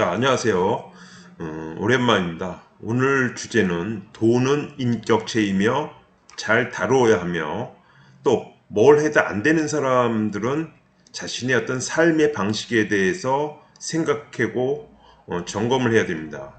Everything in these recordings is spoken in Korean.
자, 안녕하세요. 오랜만입니다. 오늘 주제는 돈은 인격체이며 잘 다루어야 하며 또 뭘 해도 안 되는 사람들은 자신의 어떤 삶의 방식에 대해서 생각하고 점검을 해야 됩니다.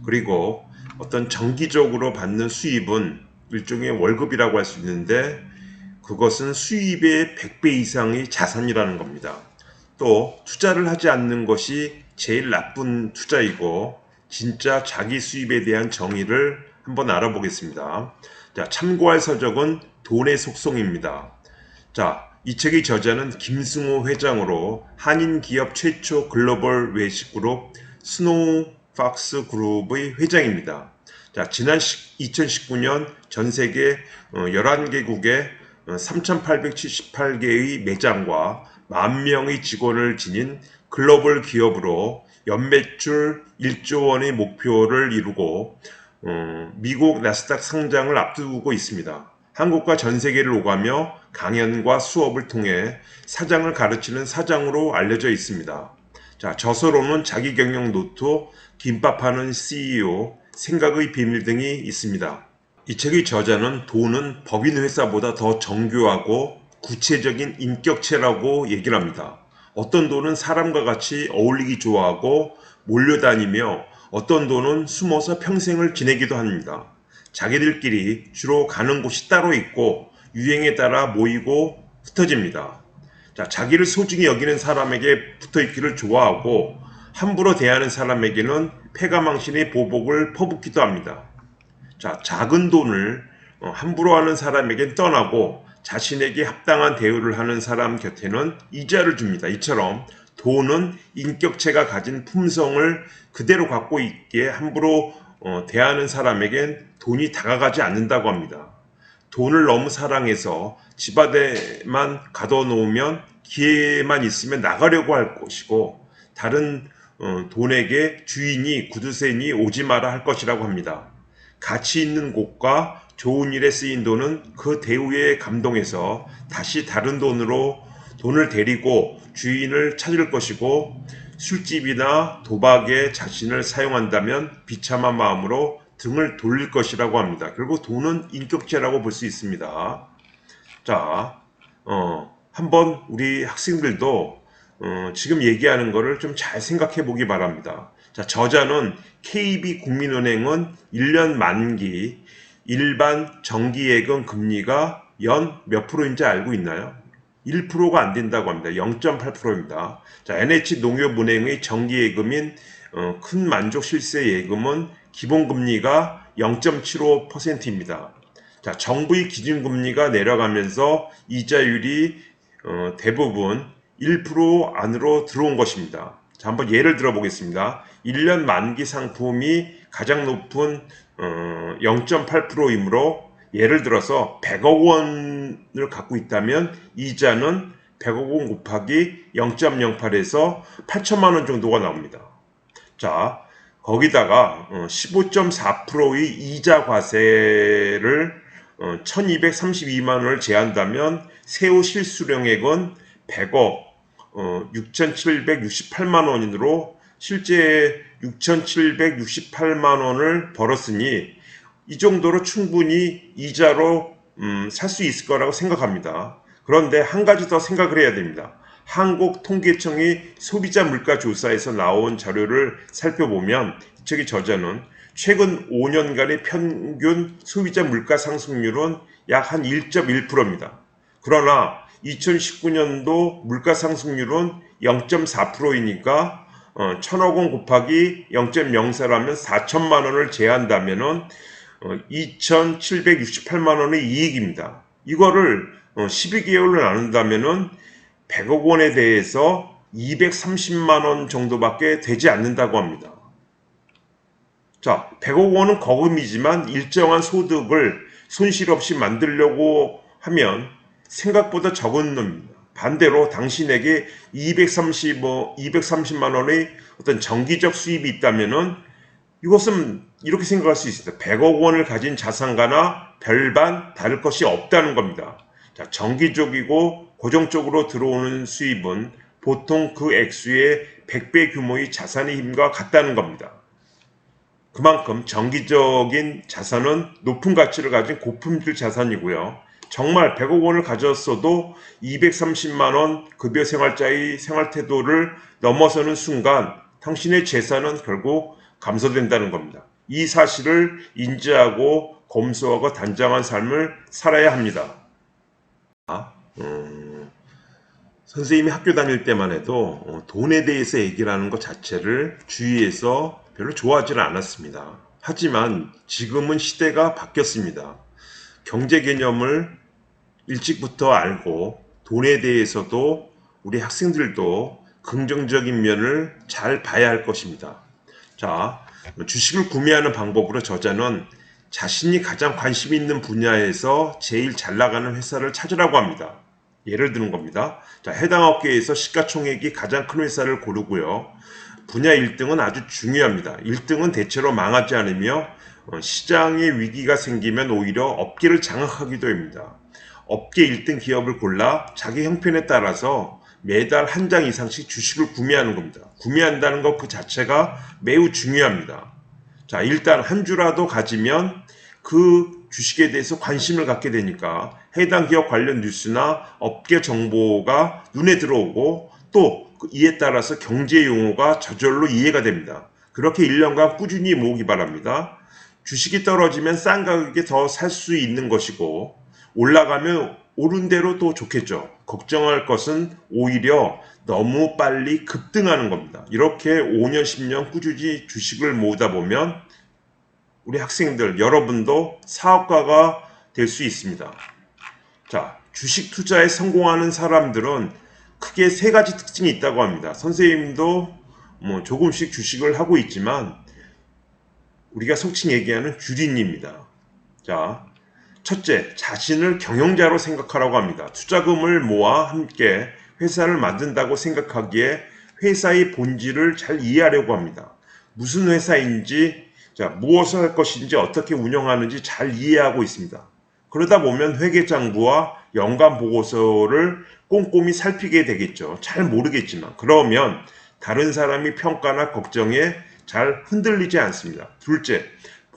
그리고 어떤 정기적으로 받는 수입은 일종의 월급이라고 할 수 있는데 그것은 수입의 100배 이상의 자산이라는 겁니다. 또 투자를 하지 않는 것이 제일 나쁜 투자이고 진짜 자기 수입에 대한 정의를 한번 알아보겠습니다. 자, 참고할 서적은 돈의 속성입니다. 자, 이 책의 저자는 김승호 회장으로 한인 기업 최초 글로벌 외식 그룹 스노우 팍스 그룹의 회장입니다. 자, 지난 2019년 전 세계 11개국에 3,878개의 매장과 10,000명의 직원을 지닌 글로벌 기업으로 연매출 1조 원의 목표를 이루고 미국 나스닥 상장을 앞두고 있습니다. 한국과 전 세계를 오가며 강연과 수업을 통해 사장을 가르치는 사장으로 알려져 있습니다. 자, 저서로는 자기경영 노트, 김밥하는 CEO, 생각의 비밀 등이 있습니다. 이 책의 저자는 돈은 법인 회사보다 더 정교하고 구체적인 인격체라고 얘기를 합니다. 어떤 돈은 사람과 같이 어울리기 좋아하고 몰려다니며 어떤 돈은 숨어서 평생을 지내기도 합니다. 자기들끼리 주로 가는 곳이 따로 있고 유행에 따라 모이고 흩어집니다. 자, 자기를 소중히 여기는 사람에게 붙어있기를 좋아하고 함부로 대하는 사람에게는 패가망신의 보복을 퍼붓기도 합니다. 자, 작은 돈을 함부로 하는 사람에겐 떠나고 자신에게 합당한 대우를 하는 사람 곁에는 이자를 줍니다. 이처럼 돈은 인격체가 가진 품성을 그대로 갖고 있기에 함부로 대하는 사람에겐 돈이 다가가지 않는다고 합니다. 돈을 너무 사랑해서 집 안에만 가둬놓으면 기회만 있으면 나가려고 할 것이고 다른 돈에게 주인이 구두쇠니 오지 마라 할 것이라고 합니다. 가치 있는 곳과 좋은 일에 쓰인 돈은 그 대우에 감동해서 다시 다른 돈을 데리고 주인을 찾을 것이고 술집이나 도박에 자신을 사용한다면 비참한 마음으로 등을 돌릴 것이라고 합니다. 결국 돈은 인격체라고 볼 수 있습니다. 자, 한번 우리 학생들도 지금 얘기하는 거를 좀 잘 생각해 보기 바랍니다. 자, 저자는 KB국민은행은 1년 만기 일반 정기예금 금리가 연 몇 프로인지 알고 있나요? 1%가 안 된다고 합니다. 0.8%입니다. 자, NH농협은행의 정기예금인 큰 만족 실세 예금은 기본금리가 0.75%입니다. 자, 정부의 기준금리가 내려가면서 이자율이 대부분 1% 안으로 들어온 것입니다. 자, 한번 예를 들어 보겠습니다. 1년 만기 상품이 가장 높은 0.8%이므로 예를 들어서 100억 원을 갖고 있다면 이자는 100억 원 곱하기 0.08에서 8천만 원 정도가 나옵니다. 자, 거기다가 15.4%의 이자 과세를 1232만 원을 제한다면 세후 실수령액은 100억 6,768만 원으로 실제 6,768만 원을 벌었으니 이 정도로 충분히 이자로 살 수 있을 거라고 생각합니다. 그런데 한 가지 더 생각을 해야 됩니다. 한국통계청이 소비자 물가 조사에서 나온 자료를 살펴보면 이 책의 저자는 최근 5년간의 평균 소비자 물가 상승률은 약 한 1.1%입니다. 그러나 2019년도 물가 상승률은 0.4%이니까 1,000억 원 곱하기 0.04라면 4천만 원을 제한다면은 2,768만 원의 이익입니다. 이거를 12개월을 나눈다면은 100억 원에 대해서 230만 원 정도밖에 되지 않는다고 합니다. 자, 100억 원은 거금이지만 일정한 소득을 손실 없이 만들려고 하면 생각보다 적은 놈입니다. 반대로 당신에게 230만 원의 어떤 정기적 수입이 있다면은 이것은 이렇게 생각할 수 있습니다. 100억 원을 가진 자산가나 별반 다를 것이 없다는 겁니다. 자, 정기적이고 고정적으로 들어오는 수입은 보통 그 액수의 100배 규모의 자산의 힘과 같다는 겁니다. 그만큼 정기적인 자산은 높은 가치를 가진 고품질 자산이고요. 정말 100억 원을 가졌어도 230만 원 급여 생활자의 생활 태도를 넘어서는 순간 당신의 재산은 결국 감소된다는 겁니다. 이 사실을 인지하고 검소하고 단정한 삶을 살아야 합니다. 선생님이 학교 다닐 때만 해도 돈에 대해서 얘기를 하는 것 자체를 주위에서 별로 좋아하지는 않았습니다. 하지만 지금은 시대가 바뀌었습니다. 경제 개념을 일찍부터 알고 돈에 대해서도 우리 학생들도 긍정적인 면을 잘 봐야 할 것입니다. 자, 주식을 구매하는 방법으로 저자는 자신이 가장 관심 있는 분야에서 제일 잘 나가는 회사를 찾으라고 합니다. 예를 드는 겁니다. 자, 해당 업계에서 시가총액이 가장 큰 회사를 고르고요. 분야 1등은 아주 중요합니다. 1등은 대체로 망하지 않으며 시장에 위기가 생기면 오히려 업계를 장악하기도 합니다. 업계 1등 기업을 골라 자기 형편에 따라서 매달 한 장 이상씩 주식을 구매하는 겁니다. 구매한다는 것 그 자체가 매우 중요합니다. 자, 일단 한 주라도 가지면 그 주식에 대해서 관심을 갖게 되니까 해당 기업 관련 뉴스나 업계 정보가 눈에 들어오고 또 이에 따라서 경제 용어가 저절로 이해가 됩니다. 그렇게 1년간 꾸준히 모으기 바랍니다. 주식이 떨어지면 싼 가격에 더 살 수 있는 것이고 올라가면 오른 대로 또 좋겠죠. 걱정할 것은 오히려 너무 빨리 급등하는 겁니다. 이렇게 5년, 10년 꾸준히 주식을 모으다 보면 우리 학생들, 여러분도 사업가가 될 수 있습니다. 자, 주식 투자에 성공하는 사람들은 크게 세 가지 특징이 있다고 합니다. 선생님도 조금씩 주식을 하고 있지만 우리가 속칭 얘기하는 주린입니다. 자, 첫째, 자신을 경영자로 생각하라고 합니다. 투자금을 모아 함께 회사를 만든다고 생각하기에 회사의 본질을 잘 이해하려고 합니다. 무슨 회사인지, 자, 무엇을 할 것인지, 어떻게 운영하는지 잘 이해하고 있습니다. 그러다 보면 회계장부와 연간 보고서를 꼼꼼히 살피게 되겠죠. 잘 모르겠지만. 그러면 다른 사람이 평가나 걱정에 잘 흔들리지 않습니다. 둘째,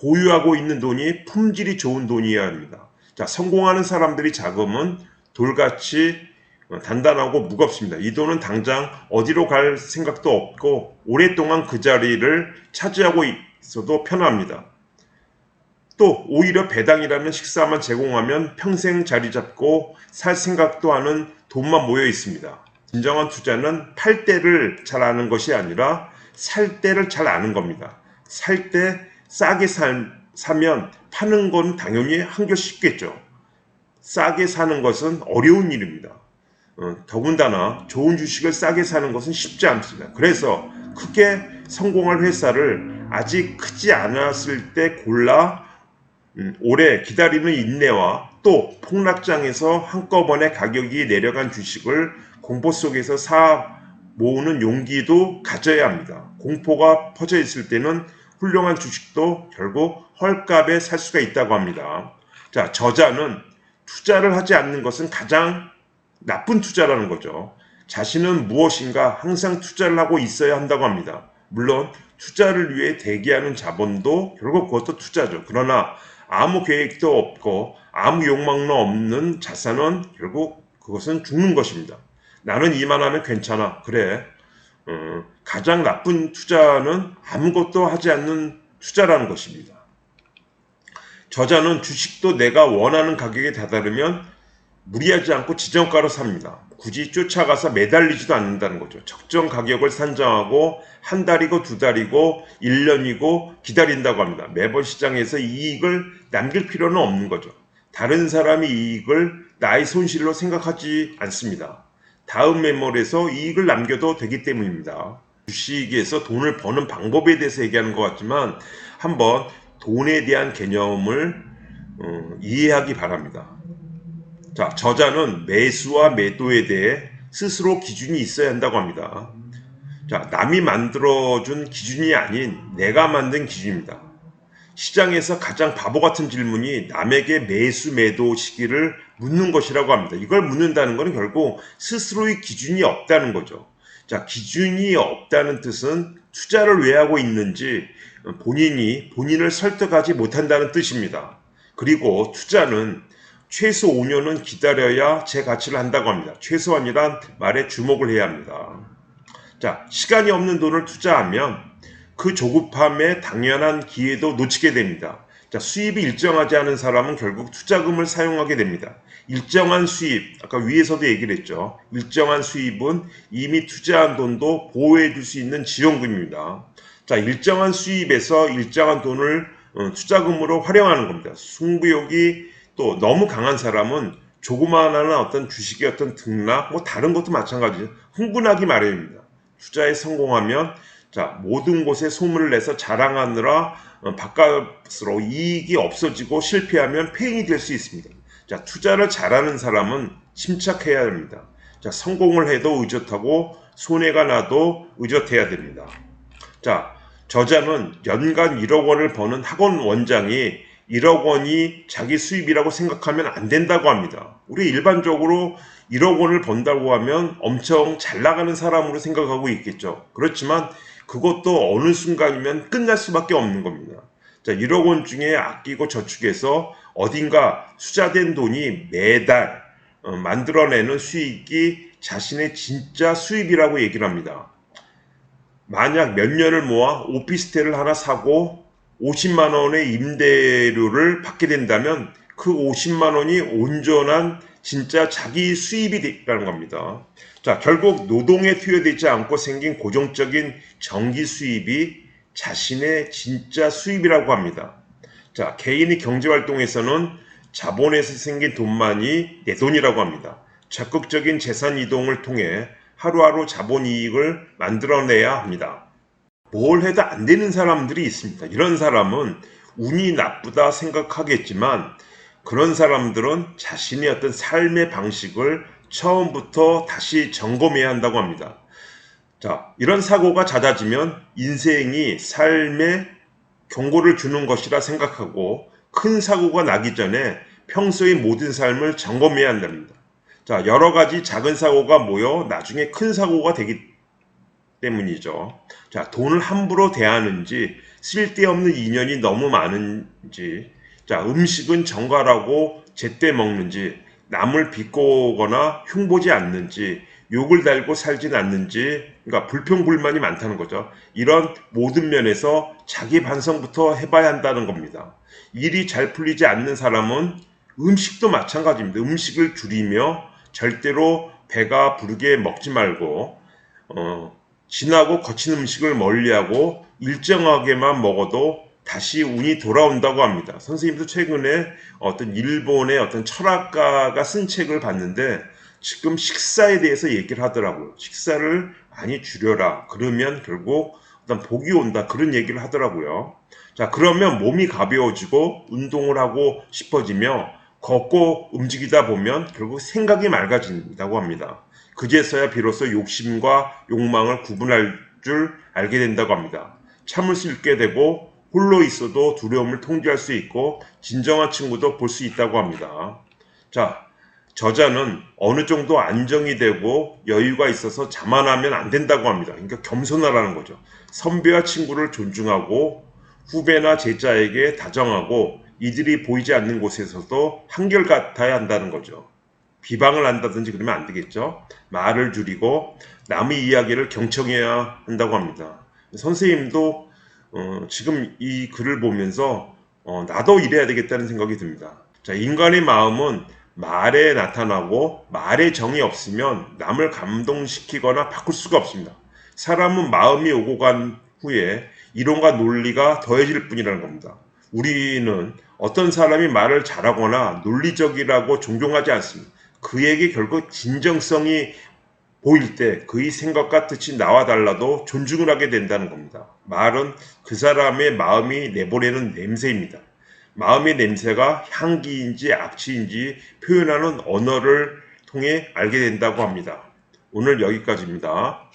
보유하고 있는 돈이 품질이 좋은 돈이어야 합니다. 자, 성공하는 사람들의 자금은 돌같이 단단하고 무겁습니다. 이 돈은 당장 어디로 갈 생각도 없고 오랫동안 그 자리를 차지하고 있어도 편합니다. 또 오히려 배당이라는 식사만 제공하면 평생 자리 잡고 살 생각도 하는 돈만 모여 있습니다. 진정한 투자는 팔 때를 잘 아는 것이 아니라 살 때를 잘 아는 겁니다. 살 때 싸게 사면 파는 건 당연히 한결 쉽겠죠. 싸게 사는 것은 어려운 일입니다. 더군다나 좋은 주식을 싸게 사는 것은 쉽지 않습니다. 그래서 크게 성공할 회사를 아직 크지 않았을 때 골라 오래 기다리는 인내와 또 폭락장에서 한꺼번에 가격이 내려간 주식을 공포 속에서 모으는 용기도 가져야 합니다. 공포가 퍼져 있을 때는 훌륭한 주식도 결국 헐값에 살 수가 있다고 합니다. 자, 저자는 투자를 하지 않는 것은 가장 나쁜 투자라는 거죠. 자신은 무엇인가 항상 투자를 하고 있어야 한다고 합니다. 물론 투자를 위해 대기하는 자본도 결국 그것도 투자죠. 그러나 아무 계획도 없고 아무 욕망도 없는 자산은 결국 그것은 죽는 것입니다. 나는 이만하면 괜찮아. 그래. 가장 나쁜 투자는 아무것도 하지 않는 투자라는 것입니다. 저자는 주식도 내가 원하는 가격에 다다르면 무리하지 않고 지정가로 삽니다. 굳이 쫓아가서 매달리지도 않는다는 거죠. 적정 가격을 산정하고 한 달이고 두 달이고 1년이고 기다린다고 합니다. 매번 시장에서 이익을 남길 필요는 없는 거죠. 다른 사람이 이익을 나의 손실로 생각하지 않습니다. 다음 매몰에서 이익을 남겨도 되기 때문입니다. 주식에서 돈을 버는 방법에 대해서 얘기하는 것 같지만 한번 돈에 대한 개념을 이해하기 바랍니다. 자, 저자는 매수와 매도에 대해 스스로 기준이 있어야 한다고 합니다. 자, 남이 만들어준 기준이 아닌 내가 만든 기준입니다. 시장에서 가장 바보 같은 질문이 남에게 매수 매도 시기를 묻는 것이라고 합니다. 이걸 묻는다는 것은 결국 스스로의 기준이 없다는 거죠. 자, 기준이 없다는 뜻은 투자를 왜 하고 있는지 본인을 설득하지 못한다는 뜻입니다. 그리고 투자는 최소 5년은 기다려야 제 가치를 한다고 합니다. 최소한이란 말에 주목을 해야 합니다. 자, 시간이 없는 돈을 투자하면 그 조급함에 당연한 기회도 놓치게 됩니다. 자, 수입이 일정하지 않은 사람은 결국 투자금을 사용하게 됩니다. 일정한 수입, 아까 위에서도 얘기를 했죠. 일정한 수입은 이미 투자한 돈도 보호해 줄 수 있는 지원금입니다. 자, 일정한 수입에서 일정한 돈을 투자금으로 활용하는 겁니다. 승부욕이 또 너무 강한 사람은 조그마한 어떤 주식의 어떤 등락, 뭐 다른 것도 마찬가지죠. 흥분하기 마련입니다. 투자에 성공하면 자, 모든 곳에 소문을 내서 자랑하느라 바깥으로 이익이 없어지고 실패하면 폐인이 될 수 있습니다. 자, 투자를 잘하는 사람은 침착해야 합니다. 자, 성공을 해도 의젓하고 손해가 나도 의젓해야 됩니다. 자, 저자는 연간 1억 원을 버는 학원 원장이 1억 원이 자기 수입이라고 생각하면 안 된다고 합니다. 우리 일반적으로 1억 원을 번다고 하면 엄청 잘 나가는 사람으로 생각하고 있겠죠. 그렇지만 그것도 어느 순간이면 끝날 수밖에 없는 겁니다. 자, 1억 원 중에 아끼고 저축해서 어딘가 투자된 돈이 매달 만들어내는 수익이 자신의 진짜 수입이라고 얘기를 합니다. 만약 몇 년을 모아 오피스텔을 하나 사고 50만 원의 임대료를 받게 된다면 그 50만 원이 온전한 진짜 자기 수입이라는 겁니다. 자, 결국 노동에 투여되지 않고 생긴 고정적인 정기 수입이 자신의 진짜 수입이라고 합니다. 자, 개인의 경제활동에서는 자본에서 생긴 돈만이 내 돈이라고 합니다. 적극적인 재산 이동을 통해 하루하루 자본 이익을 만들어내야 합니다. 뭘 해도 안 되는 사람들이 있습니다. 이런 사람은 운이 나쁘다 생각하겠지만 그런 사람들은 자신의 어떤 삶의 방식을 처음부터 다시 점검해야 한다고 합니다. 자, 이런 사고가 잦아지면 인생이 삶에 경고를 주는 것이라 생각하고 큰 사고가 나기 전에 평소의 모든 삶을 점검해야 한답니다. 자, 여러 가지 작은 사고가 모여 나중에 큰 사고가 되기 때문이죠. 자, 돈을 함부로 대하는지, 쓸데없는 인연이 너무 많은지, 자, 음식은 정갈하고 제때 먹는지, 남을 비꼬거나 흉보지 않는지, 욕을 달고 살진 않는지, 그러니까 불평불만이 많다는 거죠. 이런 모든 면에서 자기 반성부터 해봐야 한다는 겁니다. 일이 잘 풀리지 않는 사람은 음식도 마찬가지입니다. 음식을 줄이며 절대로 배가 부르게 먹지 말고 진하고 거친 음식을 멀리하고 일정하게만 먹어도 다시 운이 돌아온다고 합니다. 선생님도 최근에 어떤 일본의 어떤 철학가가 쓴 책을 봤는데 지금 식사에 대해서 얘기를 하더라고요. 식사를 많이 줄여라. 그러면 결국 어떤 복이 온다. 그런 얘기를 하더라고요. 자, 그러면 몸이 가벼워지고 운동을 하고 싶어지며 걷고 움직이다 보면 결국 생각이 맑아진다고 합니다. 그제서야 비로소 욕심과 욕망을 구분할 줄 알게 된다고 합니다. 참을 수 있게 되고 홀로 있어도 두려움을 통제할 수 있고 진정한 친구도 볼 수 있다고 합니다. 자, 저자는 어느 정도 안정이 되고 여유가 있어서 자만하면 안 된다고 합니다. 그러니까 겸손하라는 거죠. 선배와 친구를 존중하고 후배나 제자에게 다정하고 이들이 보이지 않는 곳에서도 한결같아야 한다는 거죠. 비방을 한다든지 그러면 안 되겠죠. 말을 줄이고 남의 이야기를 경청해야 한다고 합니다. 선생님도 지금 이 글을 보면서 나도 이래야 되겠다는 생각이 듭니다. 자, 인간의 마음은 말에 나타나고 말에 정이 없으면 남을 감동시키거나 바꿀 수가 없습니다. 사람은 마음이 오고 간 후에 이론과 논리가 더해질 뿐이라는 겁니다. 우리는 어떤 사람이 말을 잘하거나 논리적이라고 존경하지 않습니다. 그에게 결국 진정성이 보일 때 그의 생각과 뜻이 나와 달라도 존중을 하게 된다는 겁니다. 말은 그 사람의 마음이 내보내는 냄새입니다. 마음의 냄새가 향기인지 악취인지 표현하는 언어를 통해 알게 된다고 합니다. 오늘 여기까지입니다.